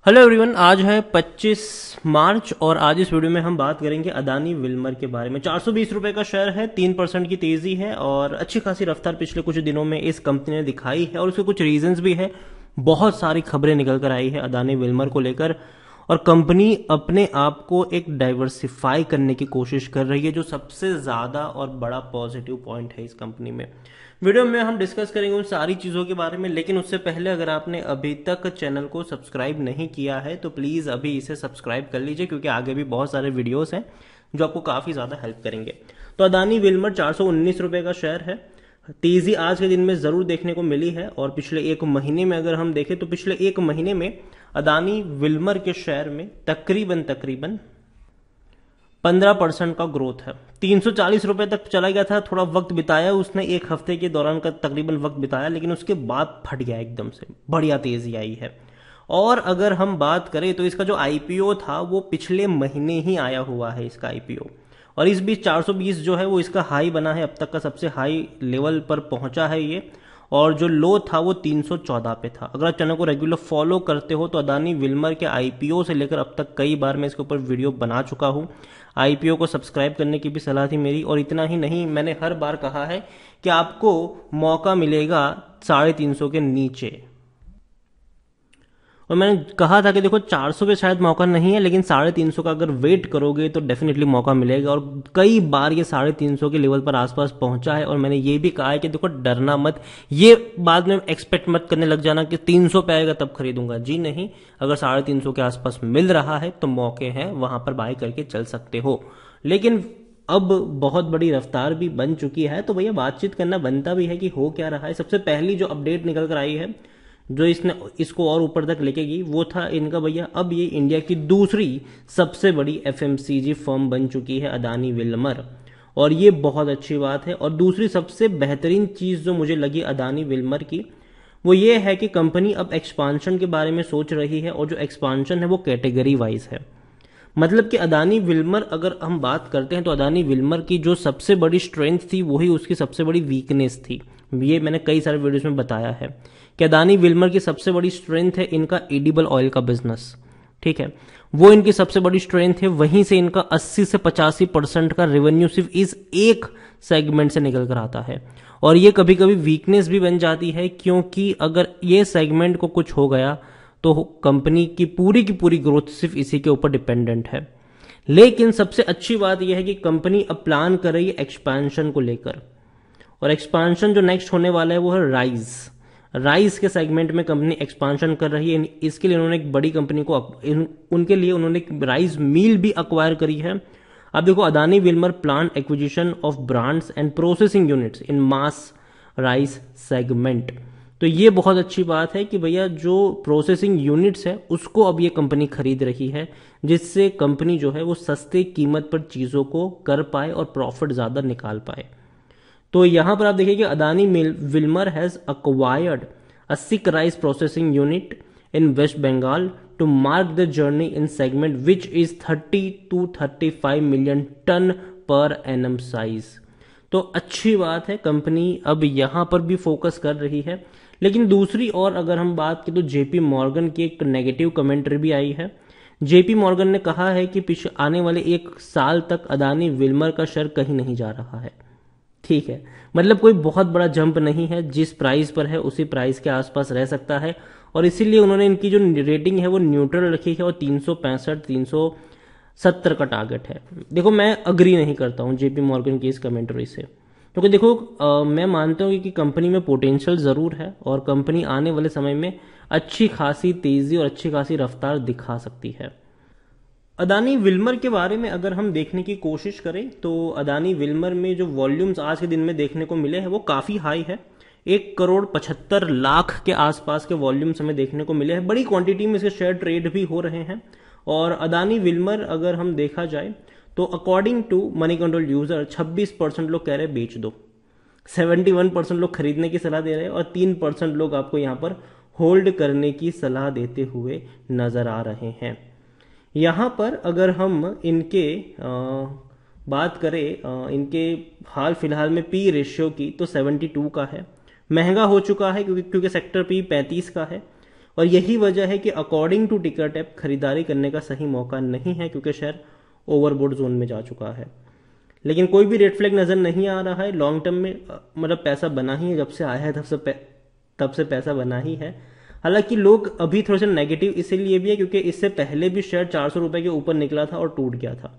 Hello everyone, आज है 25 मार्च और आज इस वीडियो में हम बात करेंगे अदानी विल्मर के बारे में। 420 रुपए का शेयर है, 3% की तेजी है और अच्छी खासी रफ्तार पिछले कुछ दिनों में इस कंपनी ने दिखाई है और उसके कुछ रीजंस भी है। बहुत सारी खबरें निकल कर आई है अदानी विल्मर को लेकर और कंपनी अपने आप को एक डाइवर्सिफाई करने की कोशिश कर रही है, जो सबसे ज्यादा और बड़ा पॉजिटिव पॉइंट है इस कंपनी में। वीडियो में हम डिस्कस करेंगे उन सारी चीजों के बारे में, लेकिन उससे पहले अगर आपने अभी तक चैनल को सब्सक्राइब नहीं किया है तो प्लीज अभी इसे सब्सक्राइब कर लीजिए, क्योंकि आगे भी बहुत सारे वीडियोस हैं जो आपको काफी ज्यादा हेल्प करेंगे। तो अदानी विल्मर 419 रुपए का शेयर है। तेजी आज के दिन में जरूर देखने को मिली है और पिछले एक महीने में अगर हम देखें तो पिछले एक महीने में अदानी विल्मर के शेयर में तकरीबन 15% का ग्रोथ है। 340 रुपए तक चला गया था, थोड़ा वक्त बिताया उसने, एक हफ्ते के दौरान का तकरीबन वक्त बिताया, लेकिन उसके बाद फट गया एकदम से, बढ़िया तेजी आई है। और अगर हम बात करें तो इसका जो आईपीओ था वो पिछले महीने ही आया हुआ है इसका आईपीओ, और इस बीच 420 जो है वो इसका हाई बना है, अब तक का सबसे हाई लेवल पर पहुंचा है ये, और जो लो था वो 314 पे था। अगर आप चैनल को रेगुलर फॉलो करते हो तो अदानी विल्मर के आईपीओ से लेकर अब तक कई बार मैं इसके ऊपर वीडियो बना चुका हूं। आईपीओ को सब्सक्राइब करने की भी सलाह थी मेरी, और इतना ही नहीं, मैंने हर बार कहा है कि आपको मौका मिलेगा 350 के नीचे, और मैंने कहा था कि देखो 400 पे शायद मौका नहीं है, लेकिन 350 का अगर वेट करोगे तो डेफिनेटली मौका मिलेगा। और कई बार ये 350 के लेवल पर आसपास पहुंचा है, और मैंने ये भी कहा है कि देखो डरना मत, ये बाद में एक्सपेक्ट मत करने लग जाना कि 300 पे आएगा तब खरीदूंगा। जी नहीं, अगर 350 के आसपास मिल रहा है तो मौके हैं, वहां पर बाय करके चल सकते हो। लेकिन अब बहुत बड़ी रफ्तार भी बन चुकी है, तो भैया बातचीत करना बनता भी है कि हो क्या रहा है। सबसे पहली जो अपडेट निकल कर आई है जो इसको और ऊपर तक लेके गई वो था इनका, भैया अब ये इंडिया की दूसरी सबसे बड़ी एफएमसीजी फर्म बन चुकी है अदानी विल्मर, और ये बहुत अच्छी बात है। और दूसरी सबसे बेहतरीन चीज जो मुझे लगी अदानी विल्मर की वो ये है कि कंपनी अब एक्सपांशन के बारे में सोच रही है, और जो एक्सपांशन है वो कैटेगरी वाइज है। मतलब कि अदानी विल्मर अगर हम बात करते हैं तो अदानी विल्मर की जो सबसे बड़ी स्ट्रेंथ थी वही उसकी सबसे बड़ी वीकनेस थी। ये मैंने कई सारे वीडियोस में बताया है कि अदानी विल्मर की सबसे बड़ी स्ट्रेंथ है इनका एडिबल ऑयल का बिजनेस, ठीक है, वो इनकी सबसे बड़ी स्ट्रेंथ है। वहीं से इनका 80 से 85% का रेवेन्यू सिर्फ इस एक सेगमेंट से निकल कर आता है, और ये कभी कभी वीकनेस भी बन जाती है, क्योंकि अगर ये सेगमेंट को कुछ हो गया तो कंपनी की पूरी ग्रोथ सिर्फ इसी के ऊपर डिपेंडेंट है। लेकिन सबसे अच्छी बात यह है कि कंपनी अब प्लान कर रही है एक्सपेंशन को लेकर, और एक्सपेंशन जो नेक्स्ट होने वाला है वो है राइस के सेगमेंट में कंपनी एक्सपेंशन कर रही है। इसके लिए उन्होंने एक बड़ी कंपनी को उनके लिए उन्होंने एक राइस मिल भी अक्वायर करी है। अब देखो, Adani Wilmer plan acquisition of brands and processing units in mass rice segment. तो ये बहुत अच्छी बात है कि भैया जो प्रोसेसिंग यूनिट्स है उसको अब ये कंपनी खरीद रही है, जिससे कंपनी जो है वो सस्ते कीमत पर चीजों को कर पाए और प्रॉफिट ज्यादा निकाल पाए। तो यहां पर आप देखिए कि Adani Wilmar has acquired a sick rice processing unit in West Bengal to mark the journey in segment which is 30 to 35 million tonne per annum size. तो अच्छी बात है, कंपनी अब यहां पर भी फोकस कर रही है। लेकिन दूसरी और अगर हम बात करें तो जेपी मॉर्गन की एक नेगेटिव कमेंट्री भी आई है। जेपी मॉर्गन ने कहा है कि आने वाले एक साल तक अदानी विल्मर का शेयर कहीं नहीं जा रहा है, ठीक है, मतलब कोई बहुत बड़ा जंप नहीं है, जिस प्राइस पर है उसी प्राइस के आसपास रह सकता है, और इसीलिए उन्होंने इनकी जो रेटिंग है वो न्यूट्रल रखी है और 365-370 का टारगेट है। देखो, मैं अग्री नहीं करता हूं जेपी मॉर्गन की इस कमेंट्री से, क्योंकि देखो मैं मानता हूं कि कंपनी में पोटेंशियल जरूर है और कंपनी आने वाले समय में अच्छी खासी तेजी और अच्छी खासी रफ्तार दिखा सकती है। अदानी विल्मर के बारे में अगर हम देखने की कोशिश करें तो अदानी विल्मर में जो वॉल्यूम्स आज के दिन में देखने को मिले हैं वो काफी हाई है। 1,75,00,000 के आसपास के वॉल्यूम्स हमें देखने को मिले हैं। बड़ी क्वांटिटी में इसके शेयर ट्रेड भी हो रहे हैं। और अदानी विल्मर अगर हम देखा जाए तो according to Moneycontrol user 26% लोग कह रहे हैं बेच दो, 71% लोग खरीदने की सलाह दे रहे हैं, और 3% लोग आपको यहां पर होल्ड करने की सलाह देते हुए नजर आ रहे हैं। यहां पर अगर हम इनके बात करें इनके हाल फिलहाल में पी रेशियो की तो 72 का है, महंगा हो चुका है क्योंकि सेक्टर पी 35 का है, और यही वजह है कि अकॉर्डिंग टू टिकट ऐप खरीदारी करने का सही मौका नहीं है, क्योंकि शेयर ओवरबोट जोन में जा चुका है। लेकिन कोई भी रेड फ्लैग नजर नहीं आ रहा है लॉन्ग टर्म में। मतलब पैसा बना ही है, जब से आया है तब से पैसा बना ही है। हालांकि लोग अभी थोड़े से नेगेटिव इसीलिए भी है क्योंकि इससे पहले भी शेयर 400 रुपए के ऊपर निकला था और टूट गया था।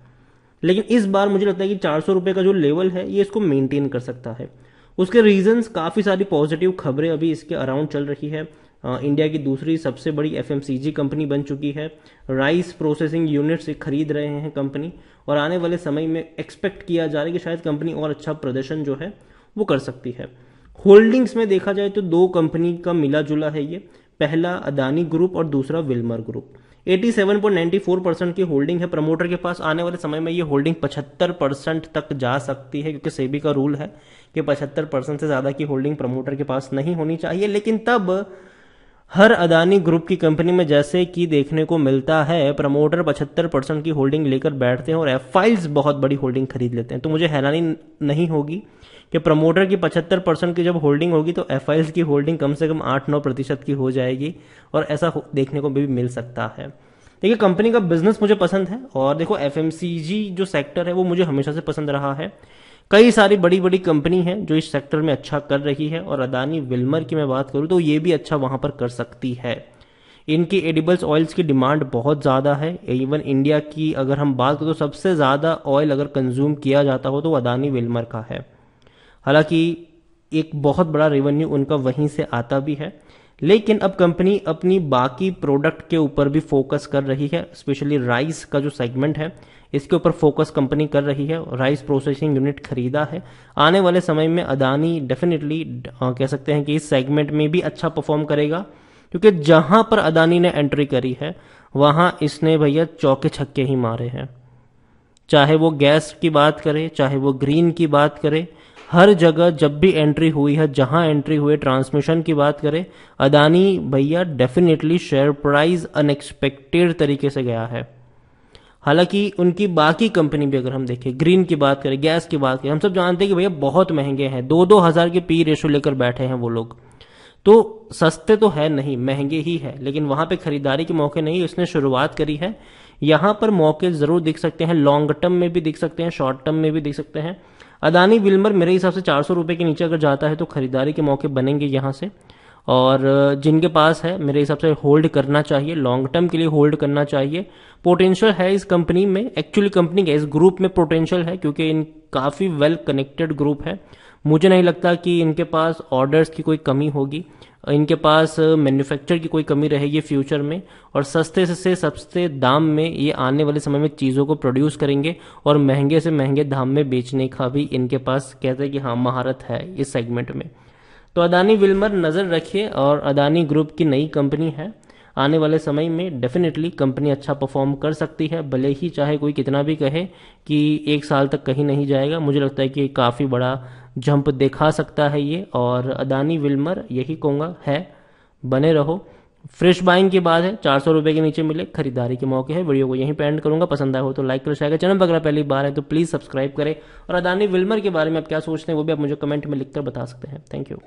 लेकिन इस बार मुझे लगता है कि 400 रुपए का जो लेवल है ये इसको मेंटेन कर सकता है। उसके रीजंस काफी सारी पॉजिटिव खबरें अभी इसके अराउंड चल रही है। इंडिया की दूसरी सबसे बड़ी एफएमसीजी कंपनी बन चुकी है। राइस प्रोसेसिंग यूनिट से खरीद रहे हैं कंपनी, और आने वाले समय में एक्सपेक्ट किया जा रहा है कि शायद कंपनी और अच्छा प्रदर्शन जो है वो कर सकती है। होल्डिंग्स में देखा जाए तो दो कंपनी का मिला जुला है ये। पहला अदानी ग्रुप और दूसरा विल्मर ग्रुप। 87.94% की होल्डिंग है प्रमोटर के पास। आने वाले समय में ये होल्डिंग 75% तक जा सकती है, क्योंकि सेबी का रूल है कि 75% से ज्यादा की होल्डिंग प्रमोटर के पास नहीं होनी चाहिए। लेकिन तब हर अदानी ग्रुप की कंपनी में जैसे कि देखने को मिलता है, प्रमोटर 75% की होल्डिंग लेकर बैठते हैं और एफआईएल्स बहुत बड़ी होल्डिंग खरीद लेते हैं। तो मुझे हैरानी नहीं होगी कि प्रमोटर की 75% की जब होल्डिंग होगी तो एफआईएल्स की होल्डिंग कम से कम 8-9% की हो जाएगी, और ऐसा देखने को भी मिल सकता है। देखिए, कंपनी का बिजनेस मुझे पसंद है, और देखो एफएमसीजी जो सेक्टर है वो मुझे हमेशा से पसंद रहा है। कई सारी बड़ी बड़ी कंपनी है जो इस सेक्टर में अच्छा कर रही है, और अदानी विल्मर की मैं बात करूं तो ये भी अच्छा वहां पर कर सकती है। इनकी एडिबल्स ऑयल्स की डिमांड बहुत ज़्यादा है। इवन इंडिया की अगर हम बात करें तो सबसे ज़्यादा ऑयल अगर कंज्यूम किया जाता हो तो अदानी विल्मर का है। हालांकि एक बहुत बड़ा रेवेन्यू उनका वहीं से आता भी है, लेकिन अब कंपनी अपनी बाकी प्रोडक्ट के ऊपर भी फोकस कर रही है। स्पेशली राइस का जो सेगमेंट है इसके ऊपर फोकस कंपनी कर रही है। राइस प्रोसेसिंग यूनिट खरीदा है। आने वाले समय में अदानी डेफिनेटली कह सकते हैं कि इस सेगमेंट में भी अच्छा परफॉर्म करेगा, क्योंकि जहां पर अदानी ने एंट्री करी है वहां इसने भैया चौके छक्के ही मारे हैं। चाहे वो गैस की बात करे, चाहे वो ग्रीन की बात करे, हर जगह जब भी एंट्री हुई है, जहां एंट्री हुई, ट्रांसमिशन की बात करें, अदानी भैया डेफिनेटली शेयर प्राइस अनएक्सपेक्टेड तरीके से गया है। हालांकि उनकी बाकी कंपनी भी अगर हम देखें, ग्रीन की बात करें, गैस की बात करें, हम सब जानते हैं कि भैया बहुत महंगे हैं। 2-2 हजार के पी रेशो लेकर बैठे हैं वो लोग। तो सस्ते तो है नहीं, महंगे ही है, लेकिन वहां पे खरीदारी के मौके नहीं। इसने शुरुआत करी है, यहां पर मौके जरूर दिख सकते हैं। लॉन्ग टर्म में भी दिख सकते हैं, शॉर्ट टर्म में भी दिख सकते हैं। अदानी विल्मर मेरे हिसाब से 400 रुपए के नीचे अगर जाता है तो खरीदारी के मौके बनेंगे यहां से, और जिनके पास है मेरे हिसाब से होल्ड करना चाहिए, लॉन्ग टर्म के लिए होल्ड करना चाहिए। पोटेंशियल है इस कंपनी में, एक्चुअली कंपनी के इस ग्रुप में पोटेंशियल है, क्योंकि इन काफी वेल कनेक्टेड ग्रुप है। मुझे नहीं लगता कि इनके पास ऑर्डर्स की कोई कमी होगी, इनके पास मैन्युफैक्चर की कोई कमी रहेगी फ्यूचर में, और सस्ते से सस्ते दाम में ये आने वाले समय में चीज़ों को प्रोड्यूस करेंगे, और महंगे से महंगे दाम में बेचने का भी इनके पास कहते हैं कि हाँ महारत है इस सेगमेंट में। तो अदानी विल्मर नज़र रखिए, और अदानी ग्रुप की नई कंपनी है। आने वाले समय में डेफिनेटली कंपनी अच्छा परफॉर्म कर सकती है, भले ही चाहे कोई कितना भी कहे कि 1 साल तक कहीं नहीं जाएगा। मुझे लगता है कि काफ़ी बड़ा जंप दिखा सकता है ये, और अदानी विल्मर यही कहूँगा है, बने रहो। फ्रेश बाइंग की बात है, 400 रुपए के नीचे मिले, खरीदारी के मौके है। वीडियो को यहीं पे एंड करूंगा। पसंद आया हो तो लाइक करो, शेयर करो। चैनल पर अगर पहली बार है तो प्लीज़ सब्सक्राइब करें, और अदानी विल्मर के बारे में आप क्या सोचते हैं वो भी आप मुझे कमेंट में लिखकर बता सकते हैं। Thank you.